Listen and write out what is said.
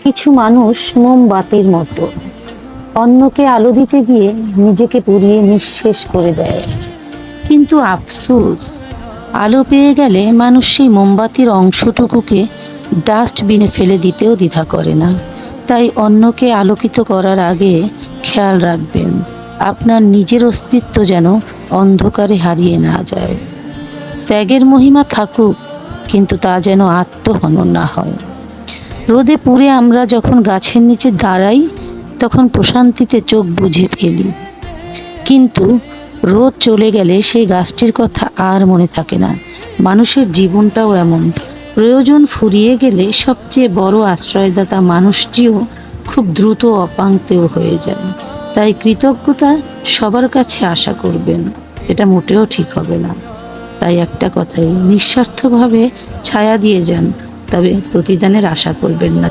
কিছু মানুষ মোমবাতির মতো, অন্যকে আলো দিতে গিয়ে নিজেকে পুড়িয়ে নিঃশেষ করে দেয়। কিন্তু আফসোস, আলো পেয়ে গেলে মানুষ সেই মোমবাতির অংশটুকুকে ডাস্টবিনে ফেলে দিতেও দ্বিধা করে না। তাই অন্যকে আলোকিত করার আগে খেয়াল রাখবেন আপনার নিজের অস্তিত্ব যেন অন্ধকারে হারিয়ে না যায়। ত্যাগের মহিমা থাকুক, কিন্তু তা যেন আত্মহনন না হয়। রোদে পুড়ে আমরা যখন গাছের নিচে দাঁড়াই, তখন প্রশান্তিতে চোখ বুজে ফেলি। কিন্তু রোদ চলে গেলে সেই গাছটির কথা আর মনে থাকে না। মানুষের জীবনটাও এমন, প্রয়োজন ফুরিয়ে গেলে সবচেয়ে বড় আশ্রয়দাতা মানুষটিও খুব দ্রুত অপাংক্তেয় হয়ে যায়। তাই কৃতজ্ঞতা সবার কাছে আশা করবেন, এটা মোটেও ঠিক হবে না। তাই একটা কথাই, নিঃস্বার্থভাবে ছায়া দিয়ে যান, তবে প্রতিদানের আশা করবেন না।